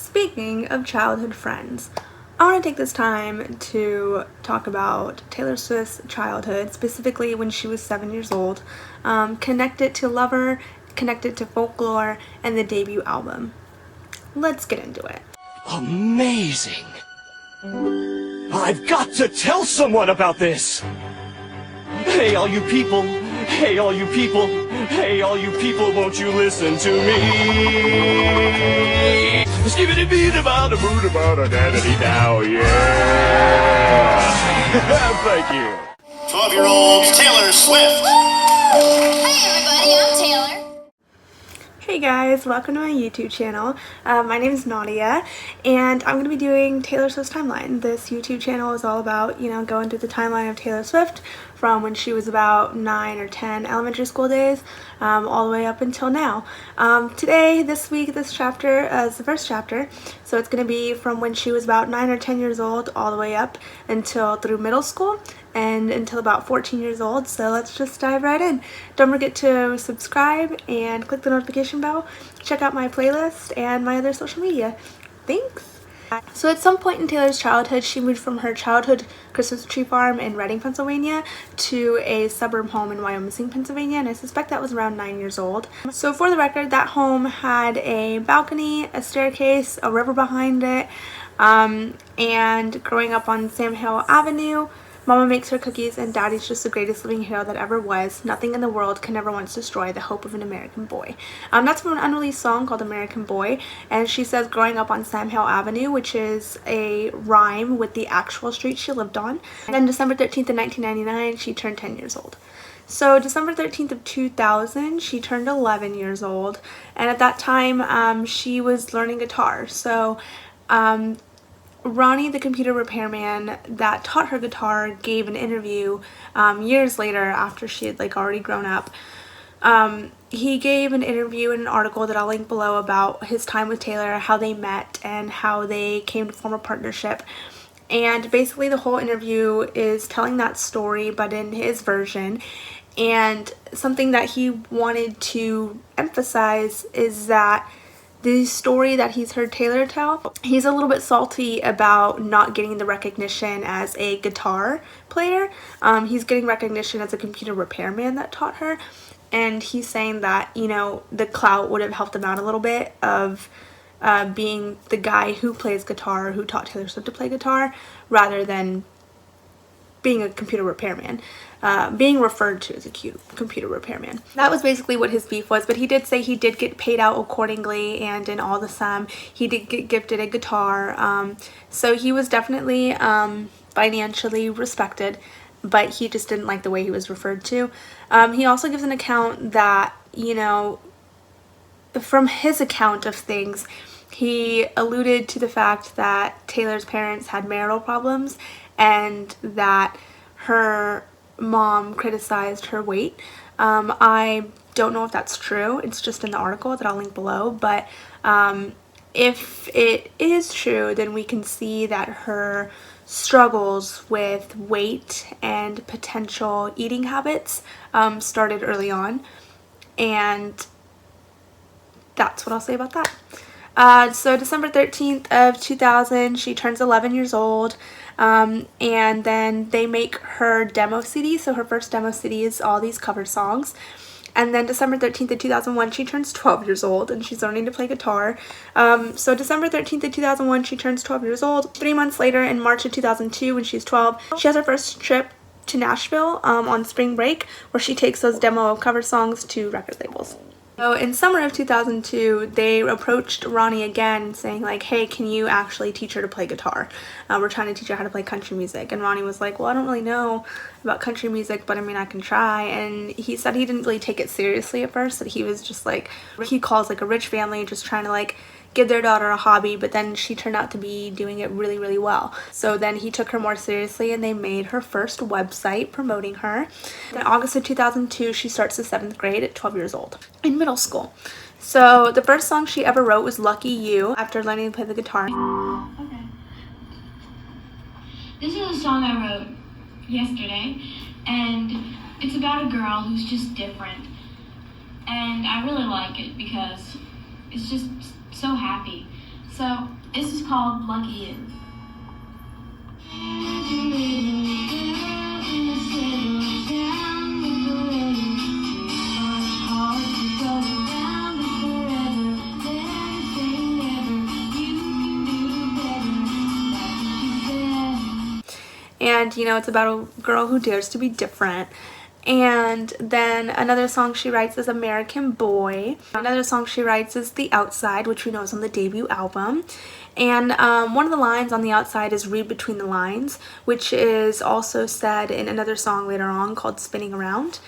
Speaking of childhood friends, I want to take this time to talk about Taylor Swift's childhood, specifically when she was 7 years old, connect it to Lover, connect it to Folklore, and the debut album. Let's get into it. Amazing! I've got to tell someone about this! Hey, all you people! Hey, all you people! Hey, all you people, won't you listen to me? Skibbity beat about a boot about a daddy now, yeah! Thank you. 12-year-old Taylor Swift. Hey everybody, I'm Taylor. Hey guys, welcome to my YouTube channel. My name is Nadia, and I'm going to be doing Taylor Swift's timeline. This YouTube channel is all about, going through the timeline of Taylor Swift from when she was about 9 or 10 elementary school days, all the way up until now. Today, this week, this chapter is the first chapter, so it's going to be from when she was about 9 or 10 years old all the way up until through middle school and until about 14 years old. So let's just dive right in. Don't forget to subscribe and click the notification bell. Check out my playlist and my other social media. Thanks. So at some point in Taylor's childhood, she moved from her childhood Christmas tree farm in Reading, Pennsylvania to a suburb home in Wyomissing, Pennsylvania, and I suspect that was around 9 years old. So for the record, that home had a balcony, a staircase, a river behind it, and growing up on Sam Hill Avenue, Mama makes her cookies and Daddy's just the greatest living hero that ever was. Nothing in the world can ever once destroy the hope of an American boy. That's from an unreleased song called American Boy, and she says growing up on Sam Hill Avenue, which is a rhyme with the actual street she lived on. And then December 13th of 1999, she turned 10 years old. So December 13th of 2000, she turned 11 years old, and at that time, she was learning guitar. So, Ronnie, the computer repairman that taught her guitar, gave an interview years later after she had already grown up. He gave an interview in an article that I'll link below about his time with Taylor, how they met, and how they came to form a partnership. And basically the whole interview is telling that story, but in his version. And something that he wanted to emphasize is that the story that he's heard Taylor tell, he's a little bit salty about not getting the recognition as a guitar player. He's getting recognition as a computer repairman that taught her, and he's saying that, the clout would have helped him out a little bit of being the guy who plays guitar, who taught Taylor Swift to play guitar, rather than being a computer repairman. Being referred to as a computer repairman. That was basically what his beef was, but he did say he did get paid out accordingly, and in all the sum, he did get gifted a guitar. So he was definitely financially respected, but he just didn't like the way he was referred to. He also gives an account that, from his account of things, he alluded to the fact that Taylor's parents had marital problems and that her mom criticized her weight. I don't know if that's true. It's just in the article that I'll link below, but if it is true, then we can see that her struggles with weight and potential eating habits started early on, and that's what I'll say about that. So December 13th of 2000, she turns 11 years old. And then they make her demo CD. So her first demo CD is all these cover songs. And then December 13th of 2001, she turns 12 years old and she's learning to play guitar. So December 13th of 2001, she turns 12 years old. 3 months later, in March of 2002, when she's 12, she has her first trip to Nashville on spring break, where she takes those demo cover songs to record labels. So in summer of 2002, they approached Ronnie again saying hey, can you actually teach her to play guitar? We're trying to teach her how to play country music. And Ronnie was like, well, I don't really know about country music, but I mean, I can try. And he said he didn't really take it seriously at first, that he was just he calls a rich family, just trying to give their daughter a hobby, but then she turned out to be doing it really, really well. So then he took her more seriously and they made her first website promoting her. In August of 2002, she starts the 7th grade at 12 years old in middle school. So the first song she ever wrote was Lucky You, after learning to play the guitar. Okay. This is a song I wrote yesterday, and it's about a girl who's just different. And I really like it because it's just so happy. So this is called Lucky You. And you know, it's about a girl who dares to be different. And then another song she writes is American Boy. Another song she writes is The Outside, which we know is on the debut album. And one of the lines on The Outside is Read Between the Lines, which is also said in another song later on called Spinning Around.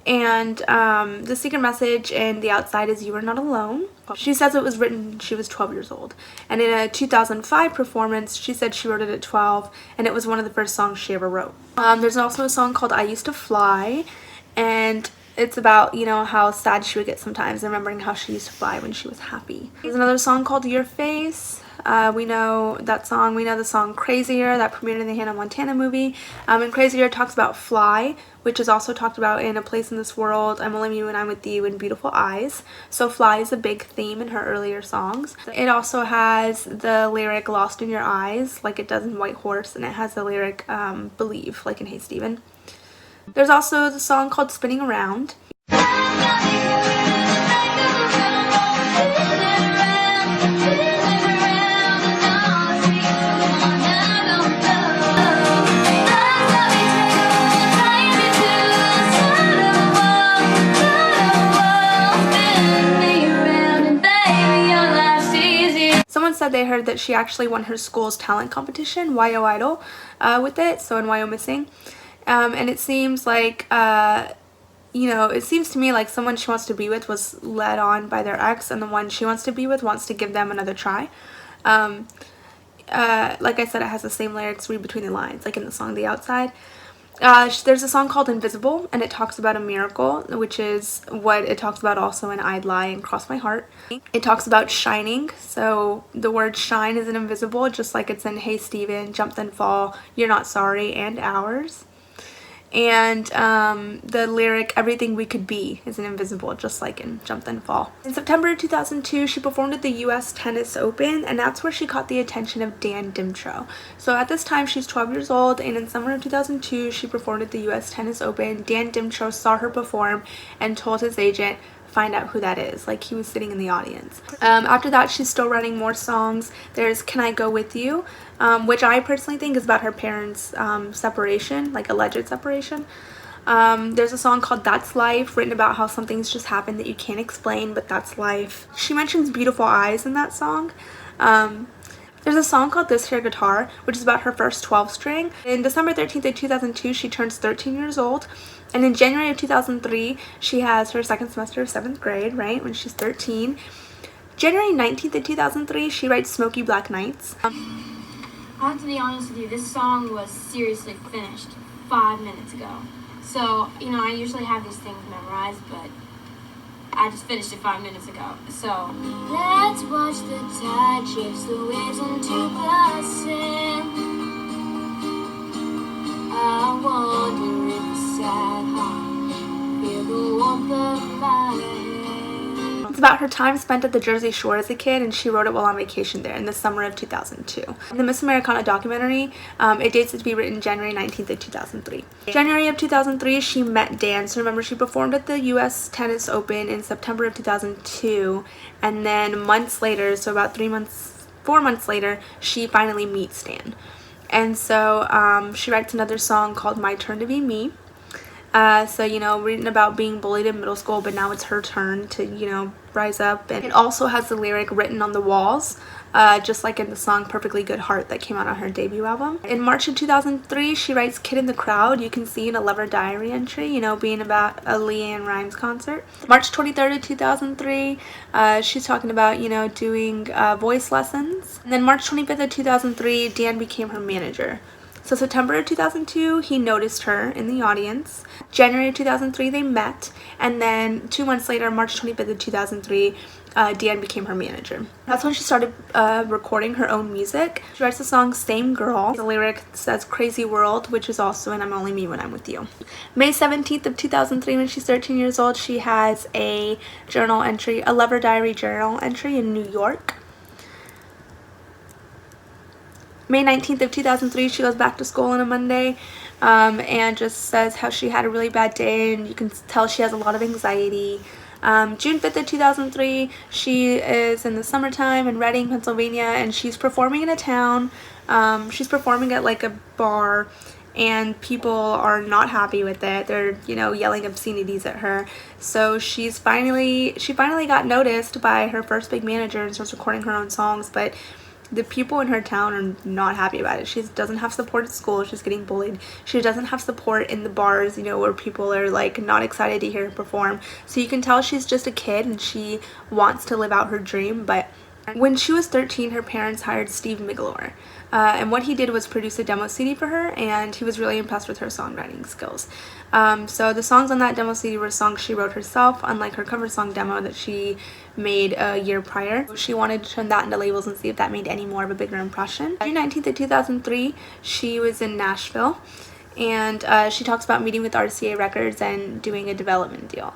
And the secret message in The Outside is You Are Not Alone. She says it was written when she was 12 years old. And in a 2005 performance, she said she wrote it at 12, and it was one of the first songs she ever wrote. There's also a song called I Used to Fly, and it's about, you know, how sad she would get sometimes, and remembering how she used to fly when she was happy. There's another song called Your Face. We know that song. We know the song Crazier that premiered in the Hannah Montana movie. And Crazier talks about fly, which is also talked about in A Place in This World, I'm Only Me When I'm With You, and Beautiful Eyes. So fly is a big theme in her earlier songs. It also has the lyric Lost in Your Eyes, like it does in White Horse, and it has the lyric Believe, like in Hey Stephen. There's also the song called Spinning Around. Someone said they heard that she actually won her school's talent competition, YO Idol, with it, so in YO Missing. And it seems like, you know, it seems to me like someone she wants to be with was led on by their ex, and the one she wants to be with wants to give them another try. Like I said, it has the same lyrics, Read Between the Lines, like in the song The Outside. There's a song called Invisible, and it talks about a miracle, which is what it talks about also in I'd Lie and Cross My Heart. It talks about shining, so the word shine is in Invisible, just like it's in Hey Stephen, Jump Then Fall, You're Not Sorry, and Ours. And the lyric Everything We Could Be is in Invisible, just like in Jump Then Fall. In September 2002, she performed at the US Tennis Open, and that's where she caught the attention of Dan Dimtro. So at this time, she's 12 years old, and in summer of 2002, she performed at the US Tennis Open. Dan Dimtro saw her perform and told his agent, find out who that is, like he was sitting in the audience. After that, she's still writing more songs. There's Can I Go With You, which I personally think is about her parents' separation, like alleged separation. There's a song called That's Life, written about how something's just happened that you can't explain, but that's life. She mentions Beautiful Eyes in that song. There's a song called This Here Guitar, which is about her first 12-string. In December 13th of 2002, she turns 13 years old. And in January of 2003, she has her second semester of 7th grade, right, when she's 13. January 19th of 2003, she writes Smoky Black Nights. I have to be honest with you, this song was seriously finished 5 minutes ago. So, you know, I usually have these things memorized, but I just finished it 5 minutes ago. So, let's watch the tide shifts the waves onto the sand. I wonder if the sad heart feel the warmth of my. It's about her time spent at the Jersey Shore as a kid, and she wrote it while on vacation there in the summer of 2002. The Miss Americana documentary, it dates it to be written January 19th of 2003. January of 2003, she met Dan. So remember, she performed at the US Tennis Open in September of 2002, and then months later, so about 4 months later, she finally meets Dan. And so she writes another song called My Turn to Be Me. So, you know, written about being bullied in middle school, but now it's her turn to, you know, rise up. And it also has the lyric written on the walls, just like in the song Perfectly Good Heart that came out on her debut album. In March of 2003, she writes Kid in the Crowd. You can see in a Lover Diary entry, you know, being about a LeAnn Rimes concert. March 23rd of 2003, she's talking about, you know, doing voice lessons. And then March 25th of 2003, Dan became her manager. So September of 2002, he noticed her in the audience. January of 2003, they met. And then 2 months later, March 25th of 2003, Dan became her manager. That's when she started recording her own music. She writes the song Same Girl. The lyric says Crazy World, which is also in I'm Only Me When I'm With You. May 17th of 2003, when she's 13 years old, she has a journal entry, a Lover Diary journal entry in New York. May 19th of 2003, she goes back to school on a Monday, and just says how she had a really bad day, and you can tell she has a lot of anxiety. June 5th of 2003, she is in the summertime in Reading, Pennsylvania, and she's performing in a town. She's performing at like a bar, and people are not happy with it. They're, you know, yelling obscenities at her. So she finally got noticed by her first big manager and starts recording her own songs, but the people in her town are not happy about it. She doesn't have support at school. She's getting bullied. She doesn't have support in the bars, you know, where people are like not excited to hear her perform. So you can tell she's just a kid and she wants to live out her dream. But when she was 13, her parents hired Steve Miglore. And what he did was produce a demo CD for her, and he was really impressed with her songwriting skills. So the songs on that demo CD were songs she wrote herself, unlike her cover song demo that she made a year prior. She wanted to turn that into labels and see if that made any more of a bigger impression. June 19th of 2003, she was in Nashville, and she talks about meeting with RCA Records and doing a development deal.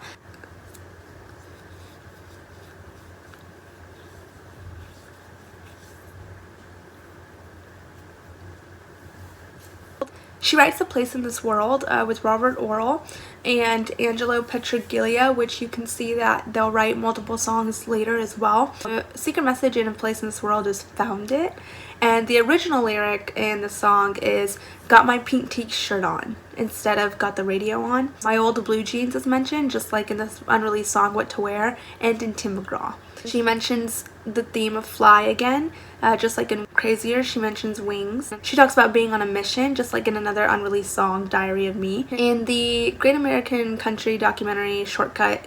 She writes A Place in This World with Robert Orrell and Angelo Petraglia, which you can see that they'll write multiple songs later as well. The secret message in A Place in This World is "Found It," and the original lyric in the song is "Got my pink t-shirt on" instead of "got the radio on." My old blue jeans is mentioned, just like in this unreleased song What to Wear, and in Tim McGraw. She mentions the theme of fly again, just like in Crazier. She mentions wings. She talks about being on a mission, just like in another unreleased song, Diary of Me. In the Great American Country documentary Shortcut,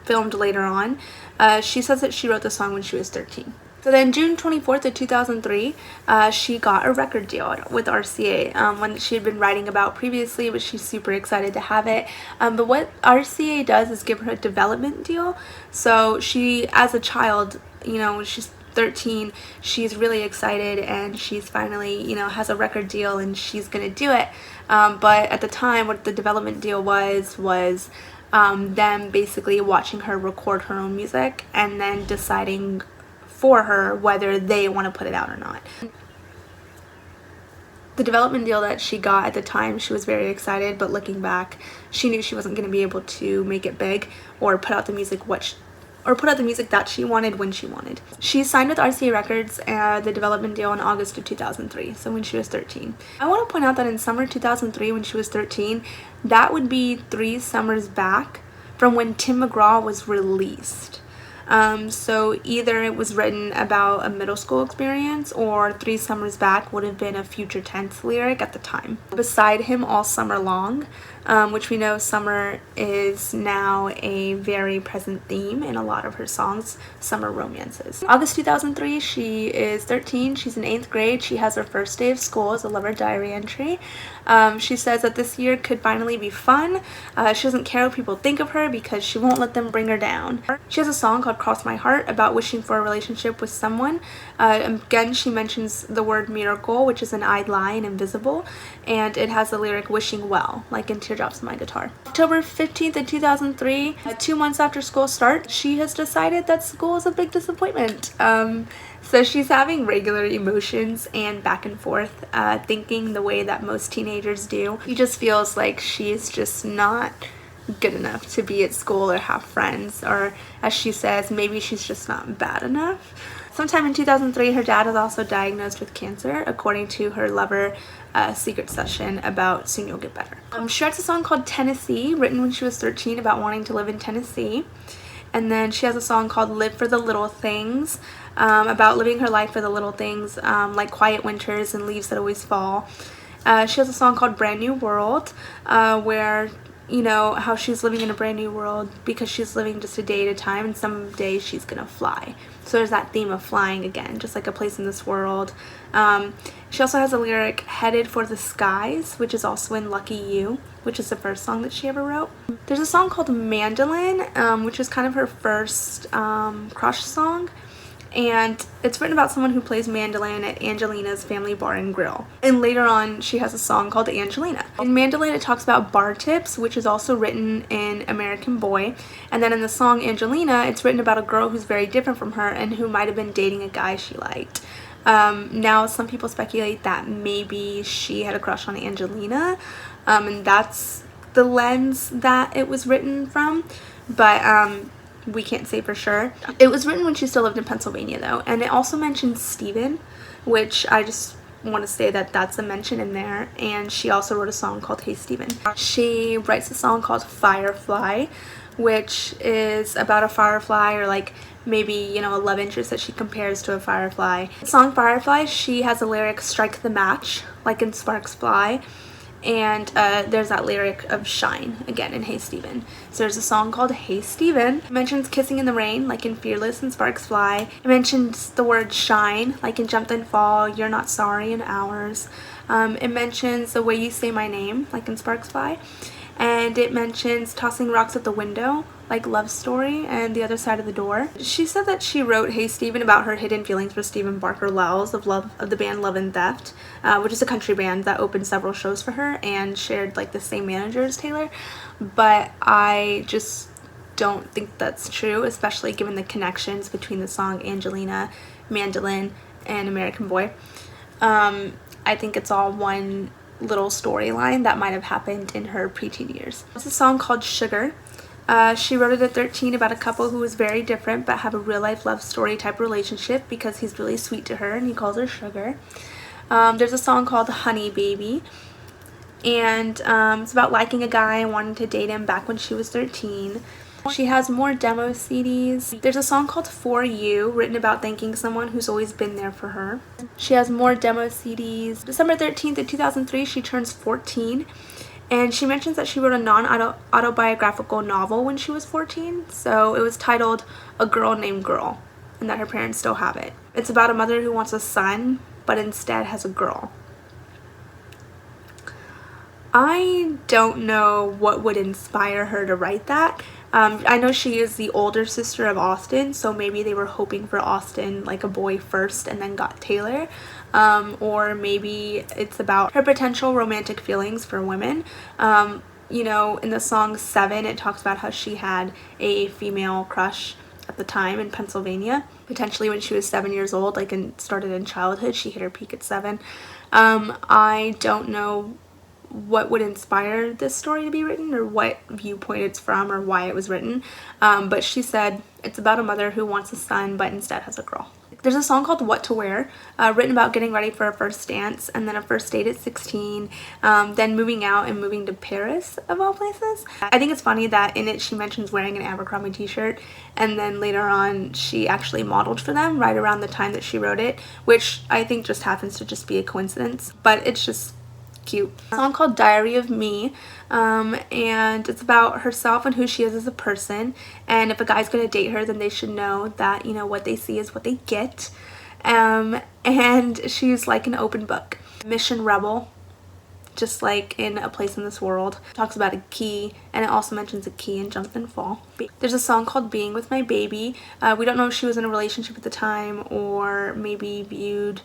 filmed later on, she says that she wrote the song when she was 13. So then June 24th of 2003, she got a record deal with RCA, one that she had been writing about previously, but she's super excited to have it. But what RCA does is give her a development deal. So she, as a child, you know, she's 13, she's really excited and she's finally, you know, has a record deal and she's gonna do it. But at the time, what the development deal was them basically watching her record her own music and then deciding for her whether they want to put it out or not. The development deal that she got at the time, she was very excited, but looking back, she knew she wasn't going to be able to make it big or put out the music that she wanted when she wanted. She signed with RCA Records, the development deal, in August of 2003, so when she was 13. I want to point out that in summer 2003, when she was 13, that would be 3 summers back from when Tim McGraw was released. So either it was written about a middle school experience, or 3 summers back would have been a future tense lyric at the time. Beside him all summer long, which we know summer is now a very present theme in a lot of her songs, summer romances. August 2003, she is 13, she's in 8th grade, she has her first day of school as a lover diary entry. She says that this year could finally be fun. She doesn't care what people think of her because she won't let them bring her down. She has a song called Cross My Heart about wishing for a relationship with someone. Again, she mentions the word miracle, which is an I'd lie and invisible, and it has the lyric wishing well, like in Teardrops on My Guitar. October 15th of 2003, 2 months after school starts, she has decided that school is a big disappointment. So she's having regular emotions and back and forth, thinking the way that most teenagers do. She just feels like she's just not good enough to be at school or have friends, or as she says, maybe she's just not bad enough. Sometime in 2003, her dad was also diagnosed with cancer, according to her lover secret session about Soon You'll Get Better. She writes a song called Tennessee, written when she was 13, about wanting to live in Tennessee. And then she has a song called Live for the Little Things, about living her life for the little things, like quiet winters and leaves that always fall. She has a song called Brand New World, where, you know, how she's living in a brand new world because she's living just a day at a time, and someday she's gonna fly. So there's that theme of flying again, just like A Place in This World. She also has a lyric, Headed for the Skies, which is also in Lucky You, which is the first song that she ever wrote. There's a song called Mandolin, which is kind of her first crush song. And it's written about someone who plays mandolin at Angelina's Family Bar and Grill. And later on, she has a song called Angelina. In Mandolin, it talks about bar tips, which is also written in American Boy. And then in the song Angelina, it's written about a girl who's very different from her and who might have been dating a guy she liked. Now some people speculate that maybe she had a crush on Angelina, and that's the lens that it was written from, but we can't say for sure. It was written when she still lived in Pennsylvania though, and it also mentions Steven, which I just want to say that that's a mention in there. And she also wrote a song called Hey Steven. She writes a song called Firefly, which is about a firefly, or like maybe, you know, a love interest that she compares to a firefly. The song Firefly, she has a lyric, strike the match like in Sparks Fly, and there's that lyric of shine again in Hey Steven. So there's a song called Hey Steven. It mentions kissing in the rain like in Fearless and Sparks Fly. It mentions the word shine like in Jump Then Fall, You're Not Sorry in Hours. It mentions the way you say my name like in Sparks Fly. And it mentions tossing rocks at the window like Love Story and The Other Side of the Door. She said that she wrote Hey Steven about her hidden feelings for Stephen Barker Lells of the band Love and Theft, which is a country band that opened several shows for her and shared like the same manager as Taylor. But I just don't think that's true, especially given the connections between the song Angelina, Mandolin, and American Boy. I think it's all one little storyline that might have happened in her preteen years. It's a song called Sugar. She wrote it at 13 about a couple who was very different but have a real life love story type relationship because he's really sweet to her and he calls her Sugar. There's a song called Honey Baby, and it's about liking a guy and wanting to date him back when she was 13. She has more demo CDs. There's a song called For You, written about thanking someone who's always been there for her. She has more demo CDs. December 13th of 2003, she turns 14. And she mentions that she wrote a non-autobiographical novel when she was 14. So it was titled A Girl Named Girl, and that her parents still have it. It's about a mother who wants a son, but instead has a girl. I don't know what would inspire her to write that. I know she is the older sister of Austin, so maybe they were hoping for Austin, like a boy first, and then got Taylor. Or maybe it's about her potential romantic feelings for women. You know, in the song 7, it talks about how she had a female crush at the time in Pennsylvania, potentially when she was 7 years old, like, and started in childhood. She hit her peak at 7. I don't know what would inspire this story to be written, or what viewpoint it's from, or why it was written, but she said it's about a mother who wants a son but instead has a girl. There's a song called What to Wear, written about getting ready for a first dance and then a first date at 16, then moving out and moving to Paris, of all places. I think it's funny that in it she mentions wearing an Abercrombie t-shirt, and then later on she actually modeled for them right around the time that she wrote it, which I think just happens to just be a coincidence, but it's just cute. A song called Diary of Me, and it's about herself and who she is as a person, and if a guy's gonna date her, then they should know that, you know, what they see is what they get. And she's like an open book. Mission Rebel, just like in A Place in This World, talks about a key, and it also mentions a key in Jump and Fall. There's a song called Being With My Baby. We don't know if she was in a relationship at the time, or maybe viewed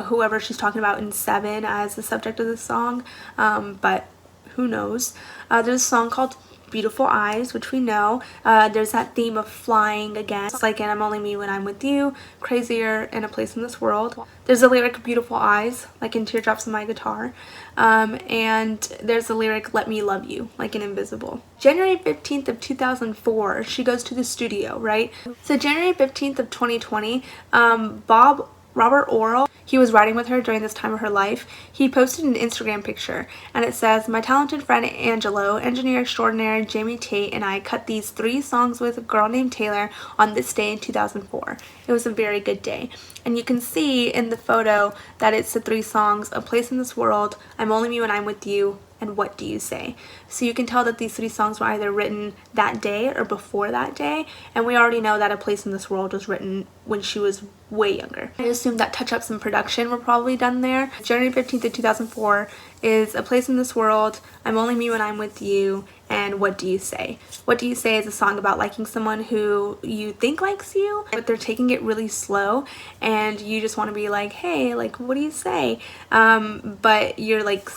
whoever she's talking about in 7 as the subject of this song, but who knows. There's a song called Beautiful Eyes, which we know. There's that theme of flying again. It's like in I'm Only Me When I'm With You, Crazier, and A Place in This World. There's a lyric Beautiful Eyes, like in Teardrops on My Guitar. And there's the lyric Let Me Love You, like in Invisible. January 15th of 2004, she goes to the studio, right? So January 15th of 2020, Robert Oral, he was riding with her during this time of her life. He posted an Instagram picture, and it says, my talented friend Angelo, engineer extraordinaire Jamie Tate, and I cut these 3 songs with a girl named Taylor on this day in 2004. It was a very good day. And you can see in the photo that it's the 3 songs, A Place in This World, I'm Only Me When I'm With You, and What Do You Say? So you can tell that these 3 songs were either written that day or before that day, and we already know that A Place in This World was written when she was way younger. I assume that touch-ups and production were probably done there. January 15th of 2004 is A Place in This World, I'm Only Me When I'm With You, and What Do You Say? What Do You Say is a song about liking someone who you think likes you, but they're taking it really slow, and you just want to be like, hey, like, what do you say? But you're like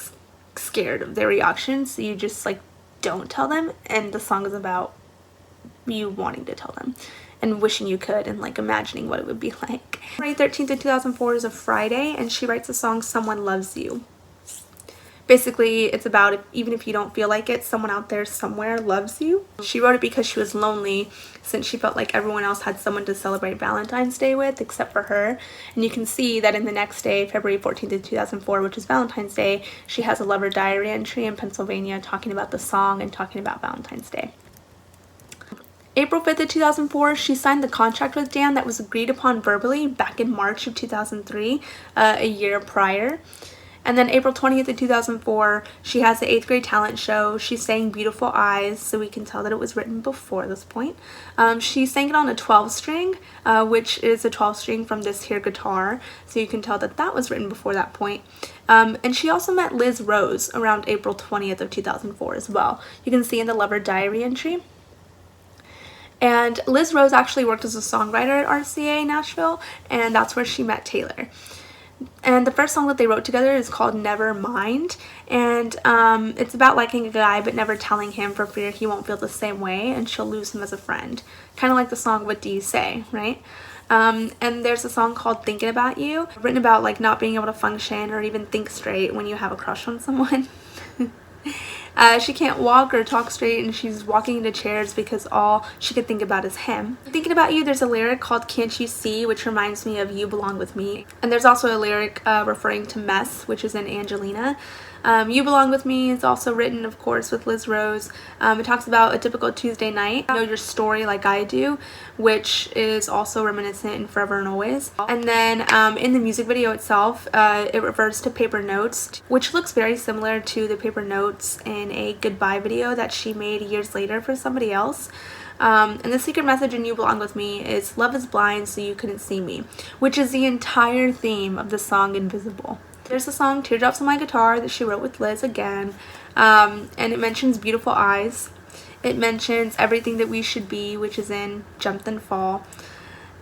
scared of their reactions, so you just like don't tell them, and the song is about you wanting to tell them. and wishing you could and like imagining what it would be like. February 13th of 2004 is a Friday, and she writes the song Someone Loves You. Basically, it's about even if you don't feel like it, someone out there somewhere loves you. She wrote it because she was lonely, since she felt like everyone else had someone to celebrate Valentine's Day with except for her. And you can see that in the next day, February 14th of 2004, which is Valentine's Day, she has a lover diary entry in Pennsylvania talking about the song and talking about Valentine's Day. April 5th of 2004, she signed the contract with Dan that was agreed upon verbally back in March of 2003, a year prior. And then April 20th of 2004, she has the 8th grade talent show. She sang Beautiful Eyes, so we can tell that it was written before this point. She sang it on a 12-string, which is a 12-string from this here guitar, so you can tell that that was written before that point. And she also met Liz Rose around April 20th of 2004 as well. You can see in the Lover Diary entry. And Liz Rose actually worked as a songwriter at RCA Nashville, and that's where she met Taylor. And the first song that they wrote together is called Never Mind, and it's about liking a guy but never telling him for fear he won't feel the same way and she'll lose him as a friend. Kind of like the song What Do You Say, right? And there's a song called Thinking About You, written about like not being able to function or even think straight when you have a crush on someone. She can't walk or talk straight, and she's walking into chairs because all she could think about is him. Thinking About You, there's a lyric called Can't You See, which reminds me of You Belong With Me. And there's also a lyric referring to Mess, which is in Angelina. You Belong With Me is also written, of course, with Liz Rose. It talks about a typical Tuesday night, know your story like I do, which is also reminiscent in Forever and Always. And then in the music video itself, it refers to Paper Notes, which looks very similar to the Paper Notes in a Goodbye video that she made years later for somebody else. And the secret message in You Belong With Me is love is blind so you couldn't see me, which is the entire theme of the song Invisible. There's the song Teardrops on My Guitar that she wrote with Liz again, and it mentions Beautiful Eyes. It mentions Everything That We Should Be, which is in Jump Then Fall.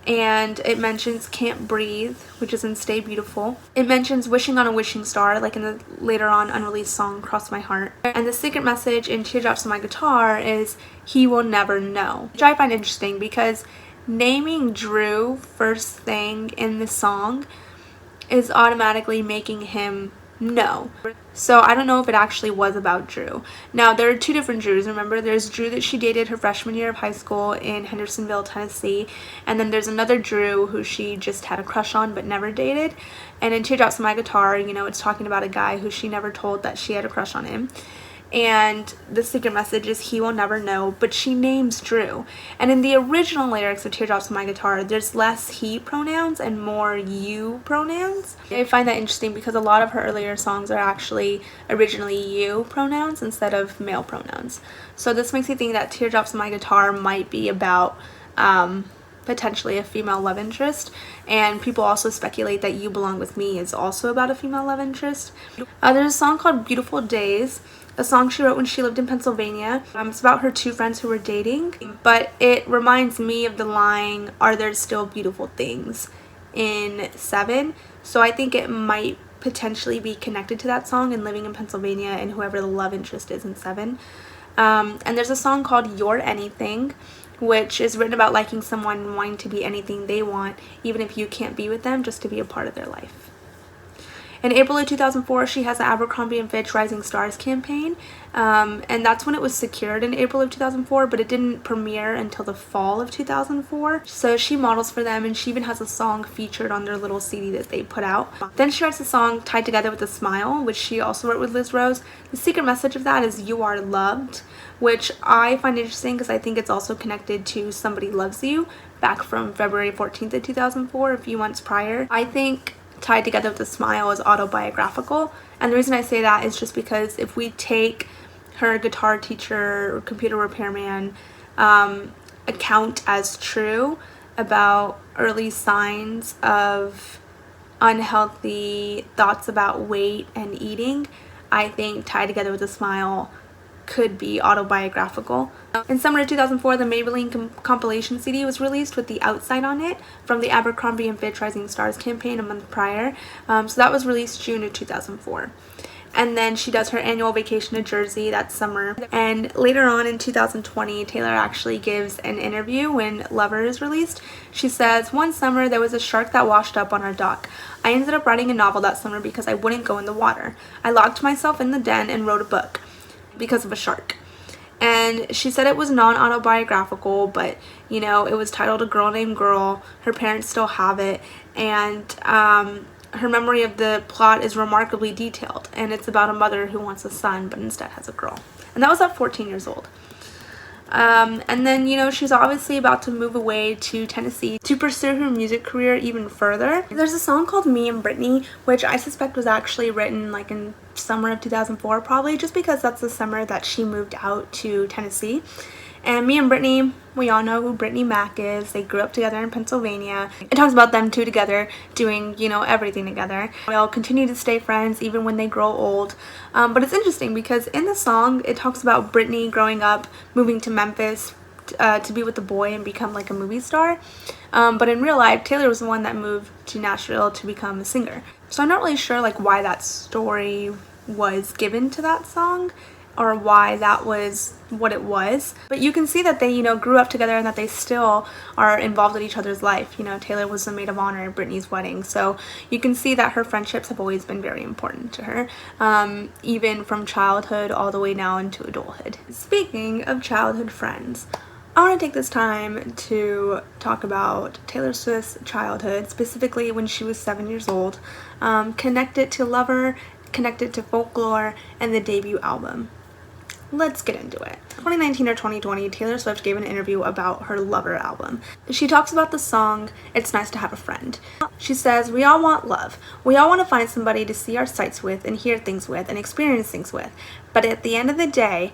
And it mentions Can't Breathe, which is in Stay Beautiful. It mentions Wishing on a Wishing Star, like in the later on unreleased song Cross My Heart. And the secret message in Teardrops on My Guitar is He Will Never Know, which I find interesting because naming Drew first thing in the song is automatically making him know. So I don't know if it actually was about Drew. Now there are two different Drews. Remember, there's Drew that she dated her freshman year of high school in Hendersonville, Tennessee, and then there's another Drew who she just had a crush on but never dated. And in Teardrops on My Guitar, you know, it's talking about a guy who she never told that she had a crush on him. And the secret message is He Will Never Know, but she names Drew. And in the original lyrics of Teardrops on My Guitar, there's less he pronouns and more you pronouns. I find that interesting because a lot of her earlier songs are actually originally you pronouns instead of male pronouns. So this makes me think that Teardrops on My Guitar might be about potentially a female love interest, and people also speculate that You Belong With Me is also about a female love interest. There's a song called Beautiful Days, a song she wrote when she lived in Pennsylvania. It's about her two friends who were dating, but it reminds me of the line, Are There Still Beautiful Things, in Seven. So I think it might potentially be connected to that song and living in Pennsylvania and whoever the love interest is in Seven. And there's a song called You're Anything, which is written about liking someone and wanting to be anything they want, even if you can't be with them, just to be a part of their life. In April of 2004, she has the Abercrombie & Fitch Rising Stars campaign, and that's when it was secured in April of 2004, but it didn't premiere until the fall of 2004. So she models for them, and she even has a song featured on their little CD that they put out. Then she writes a song Tied Together with a Smile, which she also wrote with Liz Rose. The secret message of that is You Are Loved, which I find interesting because I think it's also connected to Somebody Loves You, back from February 14th of 2004, a few months prior. I think Tied Together with a Smile is autobiographical, and the reason I say that is just because if we take her guitar teacher or computer repairman account as true about early signs of unhealthy thoughts about weight and eating, I think Tied Together with a Smile could be autobiographical. In summer of 2004, the Maybelline compilation CD was released with The Outside on it from the Abercrombie & Fitch Rising Stars campaign a month prior. So that was released June of 2004. And then she does her annual vacation to Jersey that summer. And later on in 2020, Taylor actually gives an interview when Lover is released. She says, "One summer there was a shark that washed up on our dock. I ended up writing a novel that summer because I wouldn't go in the water. I locked myself in the den and wrote a book because of a shark." And she said it was non-autobiographical, but you know, it was titled A Girl Named Girl. Her parents still have it, and her memory of the plot is remarkably detailed, and it's about a mother who wants a son but instead has a girl. And that was at 14 years old. And then, you know, she's obviously about to move away to Tennessee to pursue her music career even further. There's a song called Me and Britney, which I suspect was actually written like in summer of 2004 probably, just because that's the summer that she moved out to Tennessee. And Me and Britney, we all know who Brittany Mac is. They grew up together in Pennsylvania. It talks about them two together doing, you know, everything together. They'll continue to stay friends even when they grow old. But it's interesting because in the song, it talks about Brittany growing up, moving to Memphis to be with the boy and become like a movie star. But in real life, Taylor was the one that moved to Nashville to become a singer. So I'm not really sure like why that story was given to that song, or why that was what it was. But you can see that they, you know, grew up together and that they still are involved in each other's life. You know, Taylor was the maid of honor at Britney's wedding. So you can see that her friendships have always been very important to her, even from childhood all the way now into adulthood. Speaking of childhood friends, I want to take this time to talk about Taylor Swift's childhood, specifically when she was 7 years old, connected to Lover, connected to Folklore, and the debut album. Let's get into it. 2019 or 2020, Taylor Swift gave an interview about her Lover album. She talks about the song, It's Nice to Have a Friend. She says, "We all want love. We all want to find somebody to see our sights with and hear things with and experience things with. But at the end of the day,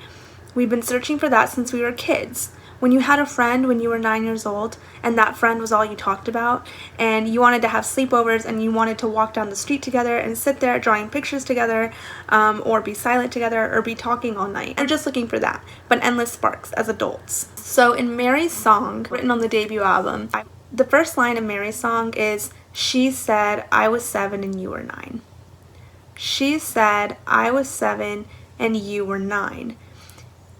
we've been searching for that since we were kids. When you had a friend when you were 9 years old, and that friend was all you talked about, and you wanted to have sleepovers, and you wanted to walk down the street together and sit there drawing pictures together, or be silent together, or be talking all night. We're just looking for that, but endless sparks as adults." So in Mary's song, written on the debut album, the first line of Mary's song is, "She said I was 7 and you were 9. She said I was 7 and you were 9.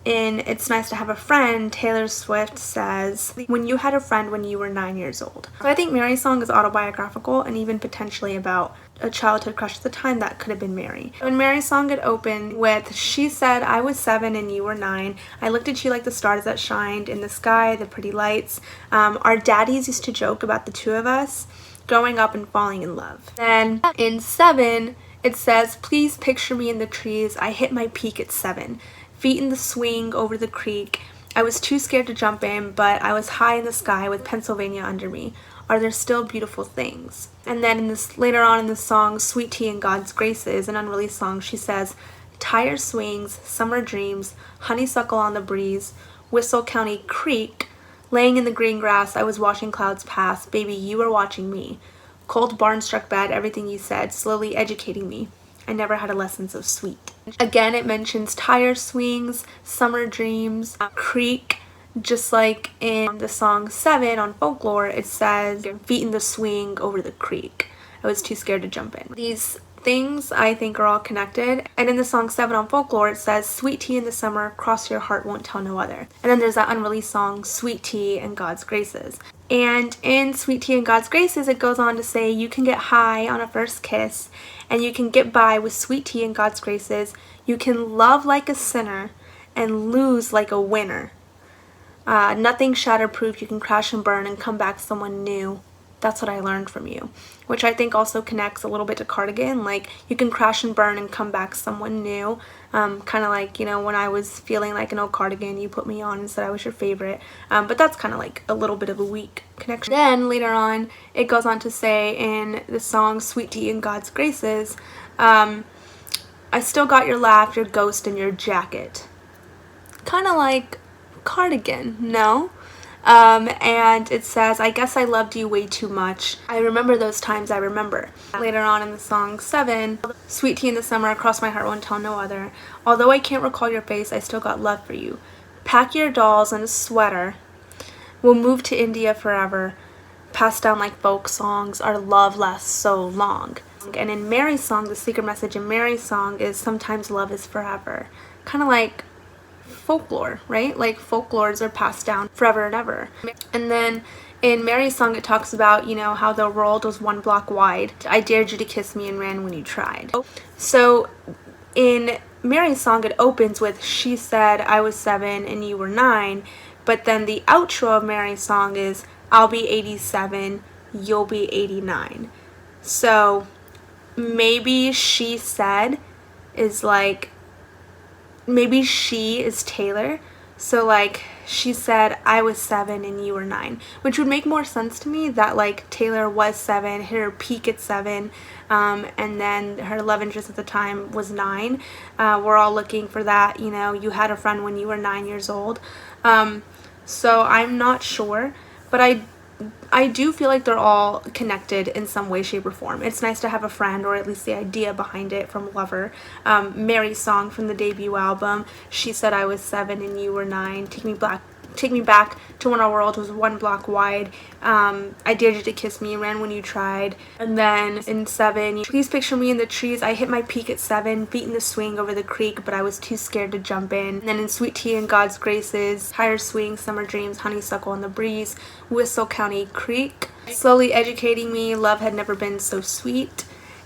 In It's Nice to Have a Friend, Taylor Swift says, "When you had a friend when you were 9 years old." So I think Mary's song is autobiographical and even potentially about a childhood crush at the time that could have been Mary. In Mary's song, it opened with, "She said I was 7 and you were 9. I looked at you like the stars that shined in the sky, the pretty lights. Our daddies used to joke about the two of us growing up and falling in love." Then in 7, it says, "Please picture me in the trees. I hit my peak at 7. Feet in the swing over the creek. I was too scared to jump in, but I was high in the sky with Pennsylvania under me. Are there still beautiful things?" And then in this, later on in the song, Sweet Tea and God's Graces, an unreleased song, she says, "Tire swings, summer dreams, honeysuckle on the breeze, Whistle County Creek, laying in the green grass, I was watching clouds pass. Baby, you were watching me. Cold barn-struck bed, everything you said, slowly educating me. I never had a lesson so sweet." Again, it mentions tire swings, summer dreams, creek, just like in the song 7 on Folklore, it says, "Feet in the swing over the creek. I was too scared to jump in." These things I think are all connected. And in the song 7 on Folklore, it says, "Sweet tea in the summer, cross your heart, won't tell no other." And then there's that unreleased song, Sweet Tea and God's Graces. And in Sweet Tea and God's Graces, it goes on to say, "You can get high on a first kiss, and you can get by with sweet tea and God's graces. You can love like a sinner and lose like a winner. Nothing shatterproof, you can crash and burn and come back someone new. That's what I learned from you." Which I think also connects a little bit to Cardigan, like you can crash and burn and come back someone new. Kind of like, you know, when I was feeling like an old cardigan, you put me on and said I was your favorite. But that's kind of like a little bit of a weak connection. Then later on, it goes on to say in the song Sweet Tea and God's Graces, "I still got your laugh, your ghost, and your jacket." Kind of like Cardigan, no? And it says, "I guess I loved you way too much. I remember those times I remember." Later on in the song 7, "Sweet tea in the summer, across my heart, won't tell no other. Although I can't recall your face, I still got love for you. Pack your dolls and a sweater. We'll move to India forever. Passed down like folk songs, our love lasts so long." And in Mary's song, the secret message in Mary's song is sometimes love is forever. Kind of like folklore, right? Like folklores are passed down forever and ever. And then in Mary's song, it talks about, you know, how the world was 1 block wide. I dared you to kiss me and ran when you tried. So in Mary's song, it opens with, she said I was 7 and you were 9. But then the outro of Mary's song is, I'll be 87, you'll be 89. So maybe she said is like, maybe she is Taylor. So like she said I was 7 and you were 9, which would make more sense to me, that like Taylor was 7, hit her peak at 7, and then her love interest at the time was 9. We're all looking for that, you know, you had a friend when you were 9 years old. So I'm not sure, but I do feel like they're all connected in some way, shape, or form. It's nice to have a friend, or at least the idea behind it, from Lover. Mary's song from the debut album, she said I was 7 and you were 9. Take me back to when our world was 1 block wide. I dared you to kiss me and ran when you tried. And then in 7, please picture me in the trees. I hit my peak at 7, beating the swing over the creek, but I was too scared to jump in. And then in Sweet Tea and God's Graces, Tire Swing, Summer Dreams, Honeysuckle in the Breeze, Whistle County Creek, slowly educating me, love had never been so sweet.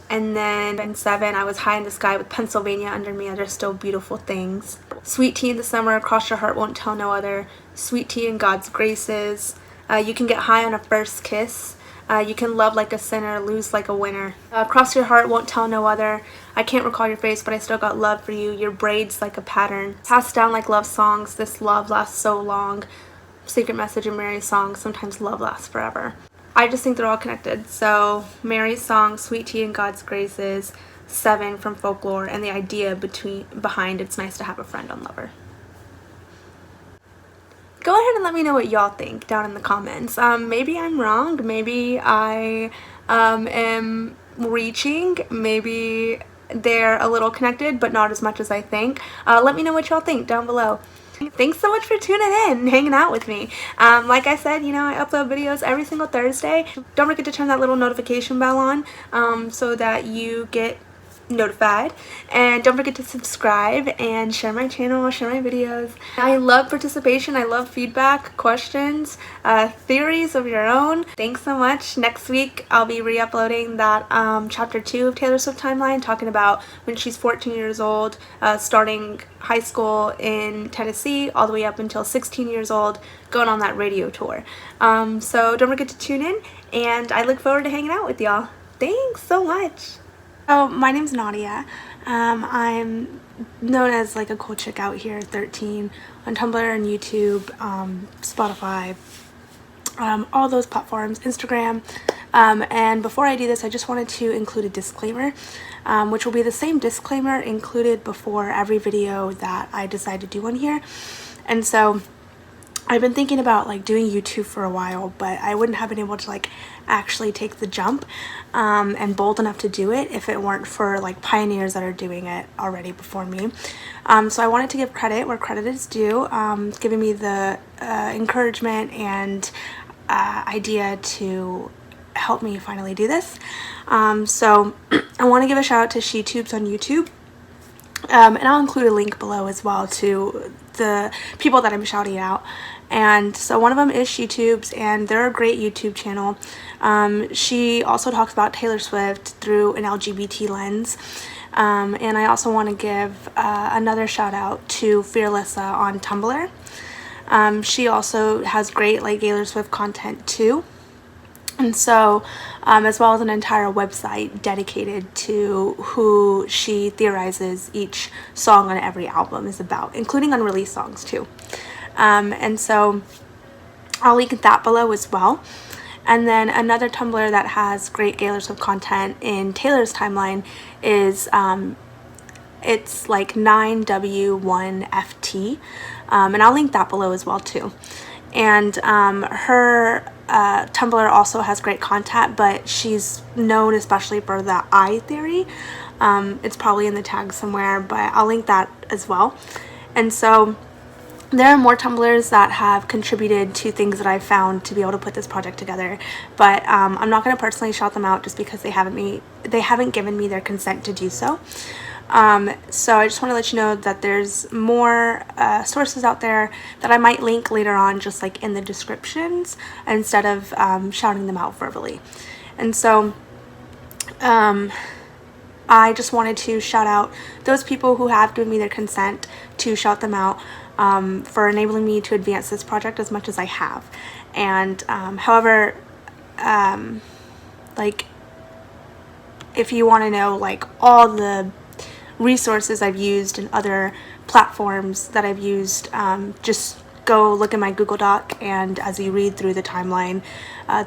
And then in 7, I was high in the sky with Pennsylvania under me, there's still beautiful things. Sweet Tea in the Summer, Across Your Heart Won't Tell No Other, Sweet Tea in God's Graces, You Can Get High on a First Kiss, You Can Love Like a Sinner, Lose Like a Winner, Cross Your Heart Won't Tell No Other, I Can't Recall Your Face But I Still Got Love For You, Your Braids Like a Pattern, Passed Down Like Love Songs, This Love Lasts So Long, Secret Message in Mary's song, Sometimes Love Lasts Forever. I just think they're all connected. So Mary's song, Sweet Tea and God's Graces, 7 from Folklore, and the idea behind It's Nice to Have a Friend on Lover. Go ahead and let me know what y'all think down in the comments. Maybe I'm wrong. Maybe I am reaching. Maybe they're a little connected, but not as much as I think. Let me know what y'all think down below. Thanks so much for tuning in and hanging out with me. Like I said, you know, I upload videos every single Thursday. Don't forget to turn that little notification bell on so that you get notified, and don't forget to subscribe and share my channel, share my videos. I love participation. I love feedback, questions, theories of your own. Thanks so much. Next week I'll be re-uploading that chapter 2 of Taylor Swift timeline, talking about when she's 14 years old, starting high school in Tennessee all the way up until 16 years old, going on that radio tour. So don't forget to tune in, and I look forward to hanging out with y'all. Thanks so much. Oh, my name's Nadia. I'm known as like a cool chick out here, 13, on Tumblr and YouTube, Spotify, all those platforms, Instagram. And before I do this, I just wanted to include a disclaimer, which will be the same disclaimer included before every video that I decide to do on here. And so I've been thinking about like doing YouTube for a while, but I wouldn't have been able to like actually take the jump and bold enough to do it if it weren't for like pioneers that are doing it already before me. So I wanted to give credit where credit is due, giving me the encouragement and idea to help me finally do this. So I want to give a shout out to SheTubes on YouTube. And I'll include a link below as well to the people that I'm shouting out. And so one of them is SheTubes, and they're a great YouTube channel. She also talks about Taylor Swift through an LGBT lens. And I also want to give another shout out to Fearlessa on Tumblr. She also has great like Taylor Swift content too. And so, as well as an entire website dedicated to who she theorizes each song on every album is about, including unreleased songs too. And so I'll link that below as well. And then another Tumblr that has great Taylor Swift content in Taylor's timeline is, it's like 9W1FT. And I'll link that below as well too. And her Tumblr also has great content, but she's known especially for the I theory. It's probably in the tag somewhere, but I'll link that as well. And so There are more Tumblrs that have contributed to things that I've found to be able to put this project together, but I'm not going to personally shout them out just because they haven't given me their consent to do so. So I just want to let you know that there's more sources out there that I might link later on, just like in the descriptions, instead of shouting them out verbally. And so I just wanted to shout out those people who have given me their consent to shout them out for enabling me to advance this project as much as I have. And however, like, if you want to know like all the resources I've used and other platforms that I've used, just go look at my Google Doc, and as you read through the timeline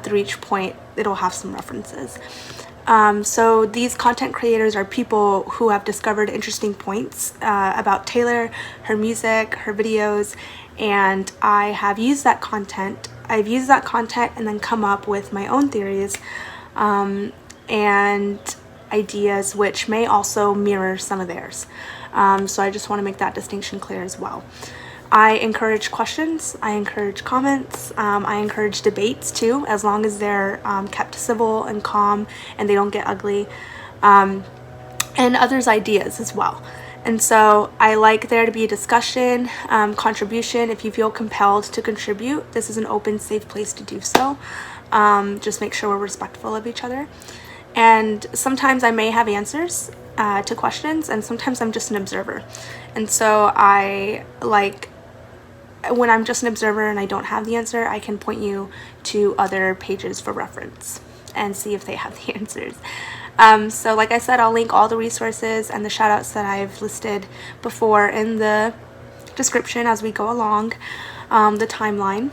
through each point, it'll have some references. So these content creators are people who have discovered interesting points about Taylor, her music, her videos, and I have used that content. I've used that content and then come up with my own theories and ideas which may also mirror some of theirs. So I just want to make that distinction clear as well. I encourage questions, I encourage comments, I encourage debates too, as long as they're kept civil and calm and they don't get ugly, and others' ideas as well. And so I like there to be a discussion, contribution. If you feel compelled to contribute, this is an open, safe place to do so. Just make sure we're respectful of each other. And sometimes I may have answers to questions, and sometimes I'm just an observer. And so I like, when I'm just an observer and I don't have the answer, I can point you to other pages for reference and see if they have the answers. So like I said, I'll link all the resources and the shout outs that I've listed before in the description as we go along the timeline.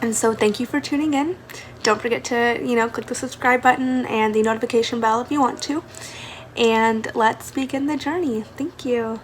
And so thank you for tuning in. Don't forget to, click the subscribe button and the notification bell if you want to. And let's begin the journey. Thank you.